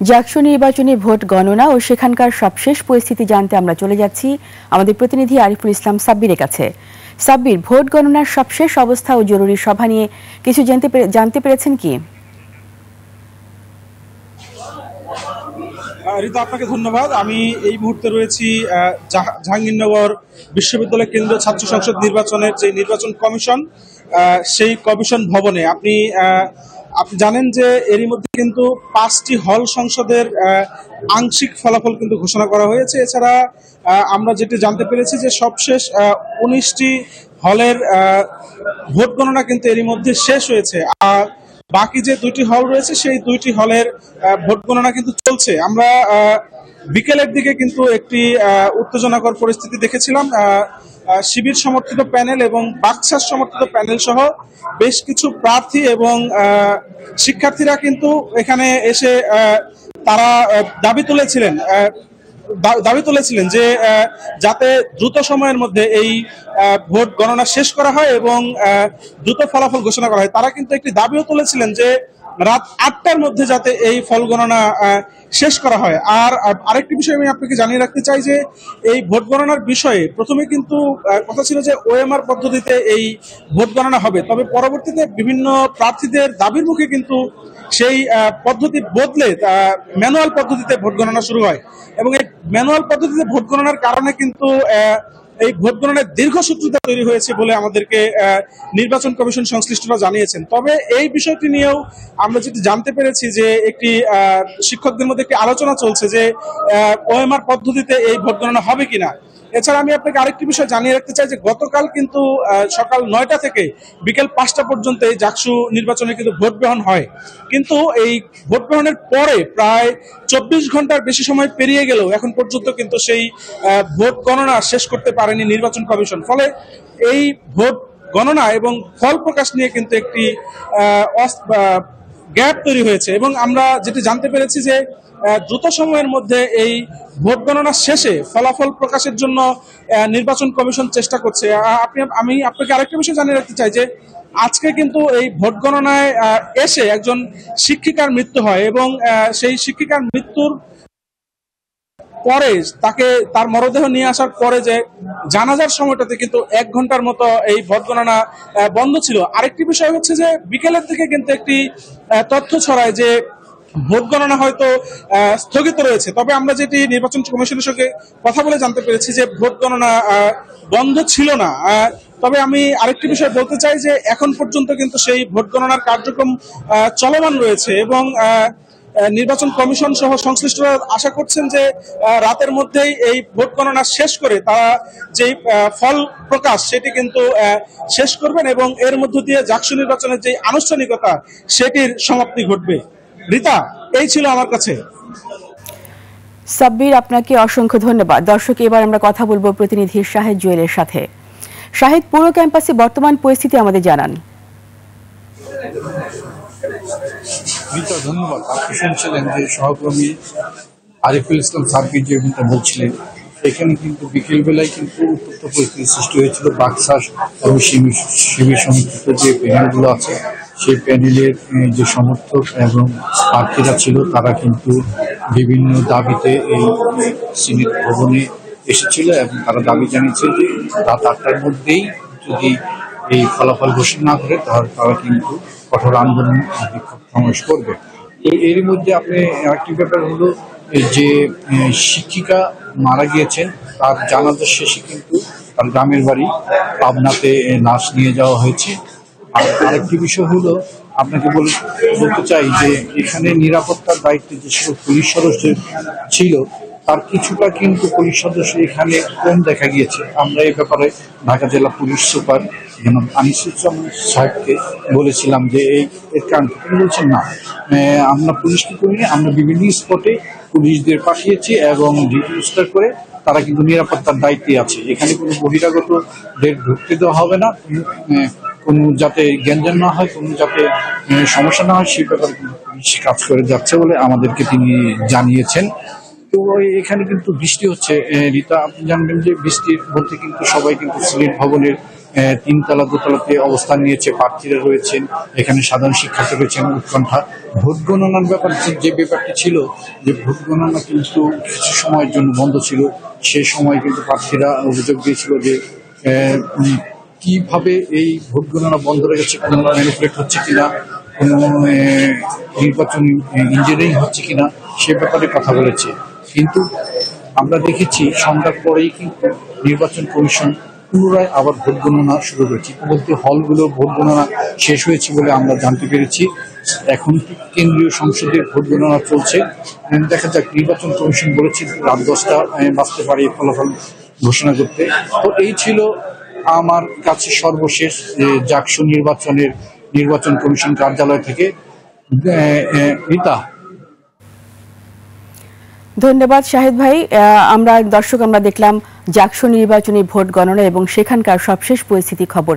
জাকসু নির্বাচনে ভোট গণনা ও সেখানকার সবশেষ পরিস্থিতি জানতে আমরা চলে যাচ্ছি আমাদের প্রতিনিধি আরিফুল ইসলাম সাব্বিরের কাছে। সাব্বির, ভোট গণনার সবশেষ অবস্থা ও জরুরি সভা নিয়ে কিছু জানতে পেরেছেন কি? রিতা, আপনাকে ধন্যবাদ। আমি এই মুহূর্তে রয়েছি জাহাঙ্গীরনগর বিশ্ববিদ্যালয় কেন্দ্রীয় ছাত্র সংসদ নির্বাচনের যে নির্বাচন কমিশন, সেই কমিশন ভবনে। আপনি জানেন যে এরই মধ্যে কিন্তু 5টি হল সংসদের আংশিক ফলাফল কিন্তু ঘোষণা করা হয়েছে। এছাড়া আমরা যেটি জানতে পেরেছি যে সবশেষ 19টি হলের ভোট গণনা কিন্তু এরই মধ্যে শেষ হয়েছে। আর বাকি যে 2টি হল রয়েছে সেই 2টি হলের ভোট গণনা কিন্তু চলছে। আমরা বিকেলের দিকে কিন্তু একটি উত্তেজনাকর পরিস্থিতি দেখেছিলাম। শিবির সমর্থিত প্যানেল এবং বাকশাল সমর্থিত প্যানেল সহ বেশ কিছু প্রার্থী এবং শিক্ষার্থীরা কিন্তু এখানে এসে তারা দাবি তুলেছিলেন যে যাতে দ্রুত সময়ের মধ্যে এই ভোট গণনা শেষ করা হয় এবং দ্রুত ফলাফল ঘোষণা করা হয়। তারা কিন্তু একটি দাবিও তুলেছিলেন যে রাত 8টার মধ্যে যাতে এই ফল গণনা শেষ করা হয়। আর আরেকটি বিষয় আমি আপনাকে জানিয়ে রাখতে চাই যে এই ভোট গণনার বিষয়ে প্রথমে কিন্তু কথা ছিল যে ওএমআর পদ্ধতিতে এই ভোট গণনা হবে, তবে পরবর্তীতে বিভিন্ন প্রার্থীদের দাবির মুখে কিন্তু সেই পদ্ধতি বদলে ম্যানুয়াল পদ্ধতিতে ভোট গণনা শুরু হয় এবং এই ম্যানুয়াল পদ্ধতিতে ভোট গণনার কারণে কিন্তু এই ভোট গণনায় দীর্ঘসূত্রতা তৈরি হয়েছে বলে আমাদেরকে নির্বাচন কমিশন সংশ্লিষ্টরা জানিয়েছেন। তবে এই বিষয়টি নিয়েও আমরা যেটি জানতে পেরেছি যে একটি শিক্ষকদের মধ্যে একটি আলোচনা চলছে যে ওএমআর পদ্ধতিতে এই ভোট গণনা হবে কিনা। এছাড়া আমি আপনাকে আরেকটি বিষয় জানিয়ে রাখতে চাই যে গতকাল কিন্তু সকাল 9টা থেকে বিকেল 5টা পর্যন্ত এই জাকসু নির্বাচনে কিন্তু ভোট গ্রহণ হয়, কিন্তু এই ভোট গ্রহণের পরে প্রায় 24 ঘন্টার বেশি সময় পেরিয়ে গেলেও এখন পর্যন্ত কিন্তু সেই ভোট গণনা শেষ করতে পারেনি নির্বাচন কমিশন। ফলে এই ভোট গণনা এবং ফল প্রকাশ নিয়ে কিন্তু একটি গ্যাপ তৈরি হয়েছে এবং আমরা যেটি জানতে পেরেছি যে দ্রুত সময়ের মধ্যে এই ভোট গণনা শেষে ফলাফল প্রকাশের জন্য নির্বাচন কমিশন চেষ্টা করছে। আমি আপনাকে আরেকটা বিষয় জানিয়ে রাখতে চাই যে আজকে কিন্তু এই ভোট গণনায় এসে একজন শিক্ষিকার মৃত্যু হয় এবং সেই শিক্ষিকার মৃত্যুর পরে তার মরদেহ নিয়ে আসার পরে যে জানাজার সময়টাতে কিন্তু 1 ঘন্টার মতো এই ভোট গণনা বন্ধ ছিল। আরেকটি বিষয় হচ্ছে যে বিকেলের দিকে কিন্তু একটি তথ্য ছড়ায় যে ভোট গণনা হয়তো স্থগিত রয়েছে, তবে আমরা যেটি নির্বাচন কমিশনের সঙ্গে কথা বলে জানতে পেরেছি যে ভোট গণনা বন্ধ ছিল না। তবে আমি আরেকটি বিষয় বলতে চাই যে এখন পর্যন্ত কিন্তু সেই ভোট গণনার কার্যক্রম চলমান রয়েছে এবং নির্বাচন কমিশন সহ সংশ্লিষ্টরা আশা করছেন যে রাতের মধ্যেই এই ভোট গণনা শেষ করে তারা যে ফল প্রকাশ সেটি কিন্তু শেষ করবেন এবং এর মধ্য দিয়ে জাকসু নির্বাচনের যে আনুষ্ঠানিকতা সেটির সমাপ্তি ঘটবে। রিতা, এই ছিল আমার কাছে। সাব্বির, আপনাকে অসংখ্য ধন্যবাদ। দর্শক, এবার আমরা কথা বলবো প্রতিনিধি শাহেদ জুয়েলের সাথে। শাহেদ, পুরো ক্যাম্পাসে বর্তমান পরিস্থিতি আমাদের জানান। ধন্যবাদ। আপনি শুনছিলেন যে সহকর্মী আরিফুল ইসলাম সাব্বির যেমনটা বলছিলেন, এখানে কিন্তু বিকেল বেলায় কিন্তু উত্তপ্ত পরিস্থিতি সৃষ্টি হয়েছিল। বাকশাল এবং শিবির সমর্থিত যে প্যানেলগুলো আছে সেই প্যানেলের যে সমর্থক এবং প্রার্থীরা ছিল তারা কিন্তু বিভিন্ন দাবিতে এই সিনেট ভবনে এসেছিল এবং তারা দাবি জানিয়েছে যে রাত 8টার মধ্যেই যদি এই ফলাফল ঘোষণা না করে তাহলে তারা কিন্তু কঠোর আন্দোলন বিক্ষোভ সমাবেশ করবে। তো এর মধ্যে আপনি আরেকটি ব্যাপার হলো যে শিক্ষিকা মারা গিয়েছেন, তার জানাজা শেষে কিন্তু তার গ্রামের বাড়ি পাবনাতে লাশ নিয়ে যাওয়া হয়েছে। আর আরেকটি বিষয় হলো আপনাকে বলতে চাই যে এখানে নিরাপত্তার দায়িত্বে যে সকল পুলিশ সদস্য ছিল তার কিছুটা কিন্তু পুলিশ সদস্য এখানে কম দেখা গিয়েছে। আমরা এই ব্যাপারে ঢাকা জেলা পুলিশ সুপার জনাব আনিসুজ্জামান সাহেবকে বলেছিলাম যে এর কারণ তিনি বলছেন না, আমরা পুলিশকে করিনি, আমরা বিভিন্ন স্পটে পুলিশদের পাঠিয়েছি এবং রেজিস্টার করে তারা কিন্তু নিরাপত্তার দায়িত্বে আছে। এখানে কোনো বহিরাগতদের ঢুকতে দেওয়া হবে না, কোনো যাতে গ্যাঞ্জাম না হয়, কোনো যাতে সমস্যা না হয় সেই ব্যাপারে কিন্তু পুলিশ কাজ করে যাচ্ছে বলে আমাদেরকে তিনি জানিয়েছেন। তো এখানে কিন্তু বৃষ্টি হচ্ছে। রীতা, আপনি জানবেন যে বৃষ্টির মধ্যে কিন্তু সবাই কিন্তু সিলেট ভবনের তিনতলা দোতলাতে অবস্থান নিয়েছে, প্রার্থীরা রয়েছেন, এখানে সাধারণ শিক্ষার্থী রয়েছেন। উৎকণ্ঠা ভোট গণনার ব্যাপার যে ব্যাপারটি ছিল, যে ভোট গণনা কিন্তু কিছু সময়ের জন্য বন্ধ ছিল। সেই সময় কিন্তু প্রার্থীরা অভিযোগ দিয়েছিল যে কিভাবে এই ভোট গণনা বন্ধ রেখেছে, কোনো ম্যানিপুলেট হচ্ছে কিনা, কোনো নির্বাচনী ইঞ্জিনিয়ারিং হচ্ছে কিনা, সে ব্যাপারে কথা বলেছে। কিন্তু আমরা দেখেছি সন্ধ্যার পরেই কিন্তু নির্বাচন কমিশন পুনরায় আবার ভোট গণনা শুরু করেছে। ইতিমধ্যে হলগুলো ভোট গণনা শেষ হয়েছে বলে আমরা জানতে পেরেছি। এখন কেন্দ্রীয় সংসদের ভোট গণনা চলছে। দেখা যাক, নির্বাচন কমিশন বলেছে রাত 10টা বাজতে পারে ফলাফল ঘোষণা করতে। তো এই ছিল আমার কাছে সর্বশেষ জাকসু নির্বাচন কমিশন কার্যালয় থেকে। রিতা, ধন্যবাদ শাহিদ ভাই। আমরা দেখলাম জাকসু নির্বাচনী ভোট গণনা এবং সেখানকার সবশেষ পরিস্থিতি খবর।